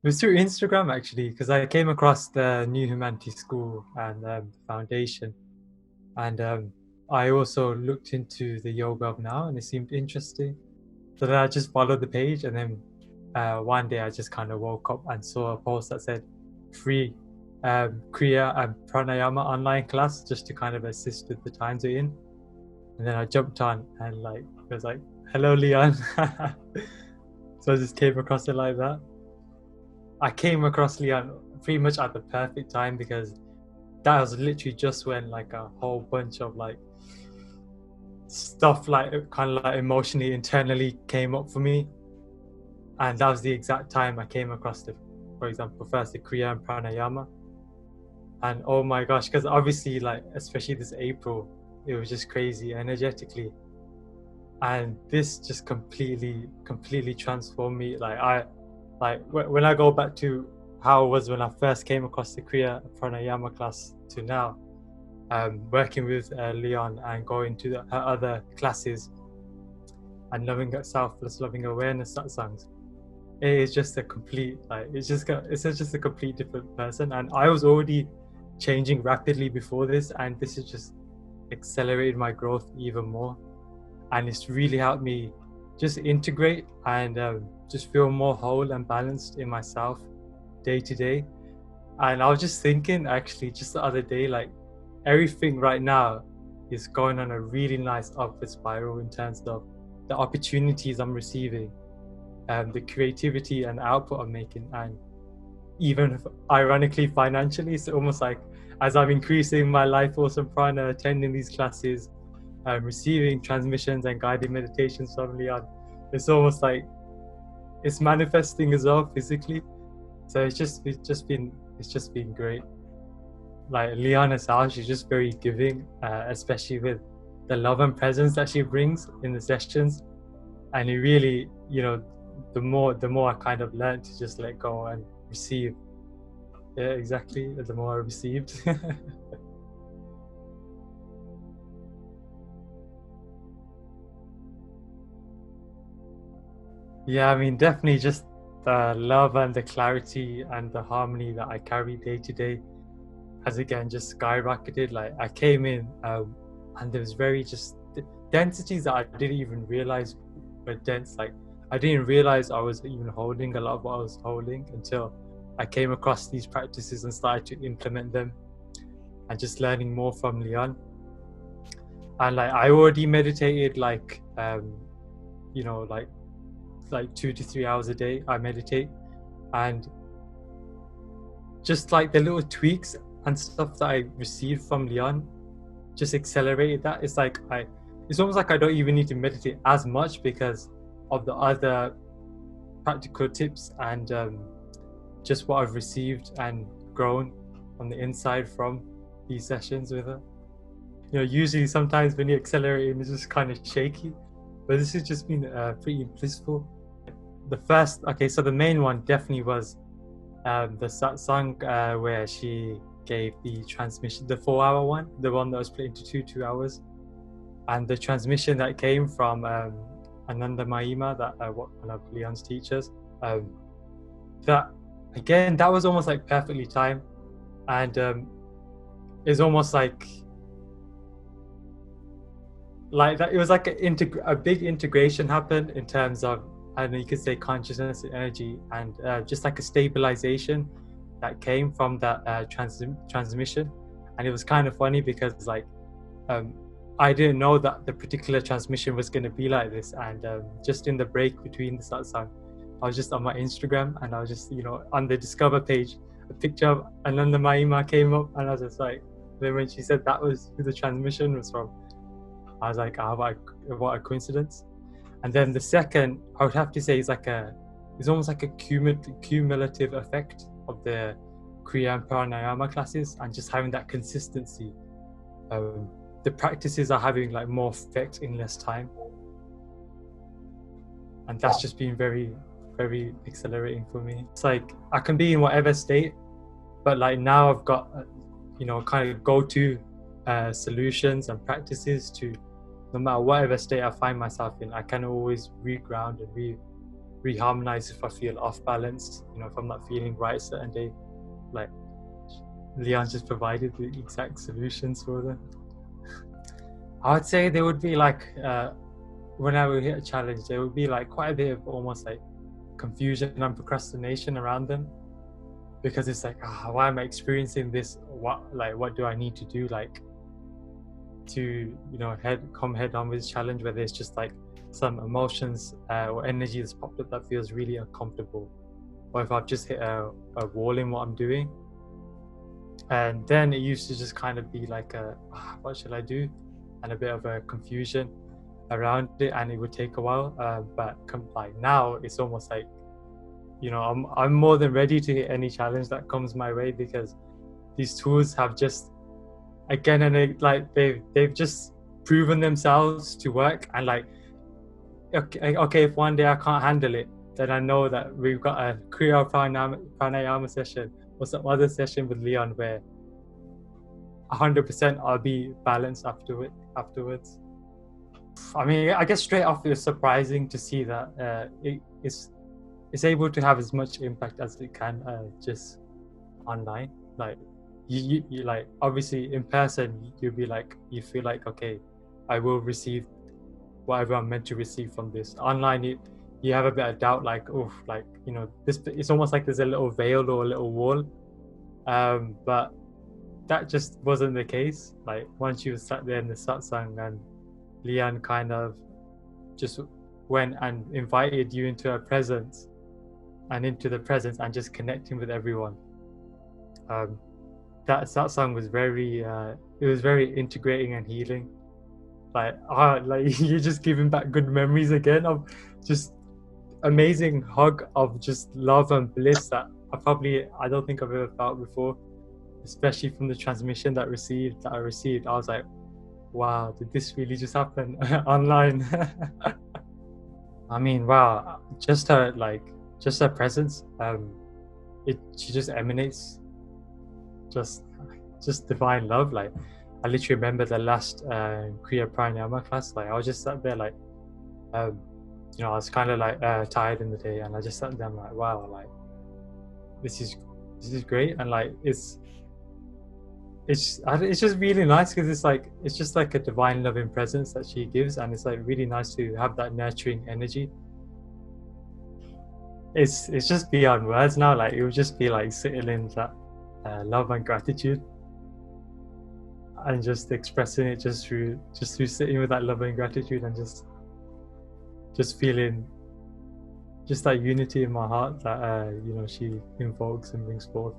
was through Instagram actually, because I came across the New Humanity School and foundation, and I also looked into the yoga of now, and it seemed interesting. So then I just followed the page, and then one day I just kind of woke up and saw a post that said free Kriya and Pranayama online class just to kind of assist with the times we're in. And then I jumped on and like it was like, hello Leon. So I just came across it like that. I came across Leon pretty much at the perfect time because that was literally just when like a whole bunch of like stuff like kind of like emotionally internally came up for me, and that was the exact time I came across the, for example, first the Kriya and Pranayama. And oh my gosh, because obviously like especially this April it was just crazy energetically, and this just completely transformed me. Like when I go back to how it was when I first came across the Kriya Pranayama class to now, working with Leon and going to her other classes and loving self plus loving awareness satsangs, it is just a complete like it's just a complete different person. And I was already changing rapidly before this, and this has just accelerated my growth even more, and it's really helped me just integrate and just feel more whole and balanced in myself day to day. And I was just thinking actually just the other day, like everything right now is going on a really nice upward spiral in terms of the opportunities I'm receiving, the creativity and output I'm making, and even ironically financially. It's almost like as I'm increasing my life force and prana, attending these classes, receiving transmissions and guided meditations from Leon, it's almost like it's manifesting as well physically. So it's just been great. Like Leon herself, she's just very giving, especially with the love and presence that she brings in the sessions. And it really, the more I kind of learned to just let go and receive. Yeah, exactly. The more I received. Yeah, I mean, definitely just the love and the clarity and the harmony that I carry day to day has again just skyrocketed. Like I came in and there was very just densities that I didn't even realize were dense. Like I didn't realize I was even holding a lot of what I was holding until I came across these practices and started to implement them, and just learning more from Leon. And like I already meditated like like 2 to 3 hours a day I meditate, and just like the little tweaks and stuff that I received from Leon just accelerated that. It's almost like I don't even need to meditate as much because of the other practical tips and just what I've received and grown on the inside from these sessions with her. Usually sometimes when you accelerate it's just kind of shaky, but this has just been pretty blissful. So the main one definitely was the satsang where she gave the transmission, the 4-hour one, the one that was split into 2 hours, and the transmission that came from Ananda Mahima, that one of Leon's teachers. That again, that was almost like perfectly timed, and it's almost like that. It was like a big integration happened in terms of, I don't know, you could say consciousness and energy, and just like a stabilization that came from that transmission. And it was kind of funny because like I didn't know that the particular transmission was going to be like this, and just in the break between the satsang, I was just on my Instagram and I was just on the discover page, a picture of Ananda Mahima came up, and I was just like, then when she said that was who the transmission was from, I was like, what a coincidence. And then the second, I would have to say, is almost like a cumulative effect of the Kriya and Pranayama classes, and just having that consistency. The practices are having like more effect in less time, and that's just been very, very accelerating for me. It's like I can be in whatever state, but like now I've got kind of go-to solutions and practices to, no matter whatever state I find myself in, I can always reground and reharmonize if I feel off balance, if I'm not feeling right a certain day. Like Lyonne just provided the exact solutions for them. I would say there would be like when I would hit a challenge, there would be like quite a bit of almost like confusion and procrastination around them, because it's like, why am I experiencing this? What do I need to do to come head on with this challenge, where there's just like some emotions or energy that's popped up that feels really uncomfortable, or if I've just hit a wall in what I'm doing. And then it used to just kind of be like what shall I do, and a bit of a confusion around it, and it would take a while, but like now it's almost like I'm more than ready to hit any challenge that comes my way, because these tools have just again and like they've just proven themselves to work. And like okay, if one day I can't handle it, then I know that we've got a Kriya Pranayama session or some other session with Lyonne where 100% I'll be balanced afterwards. I mean, I guess straight off, it's surprising to see that it's able to have as much impact as it can just online. Like you like, obviously in person you'll be like, you feel like, okay, I will receive whatever I'm meant to receive from this. Online you have a bit of doubt, like, this, it's almost like there's a little veil or a little wall, but that just wasn't the case. Like once you sat there in the satsang and Lyonne kind of just went and invited you into her presence and just connecting with everyone, that satsang was very it was very integrating and healing. Like you're just giving back good memories again of just amazing hug of just love and bliss that I don't think I've ever felt before, especially from the transmission that I received. I was like, wow, did this really just happen online? I mean, wow, just her presence, she just emanates just divine love. Like I literally remember the last Kriya Pranayama class, like I was just sat there like I was kind of like tired in the day, and I just sat there, I'm like, wow, like this is great. And like it's just really nice, because it's just like a divine loving presence that she gives, and it's like really nice to have that nurturing energy. It's just beyond words now. Like it would just be like sitting in that love and gratitude, and just expressing it just through sitting with that love and gratitude, and just feeling just that unity in my heart that she invokes and brings forth.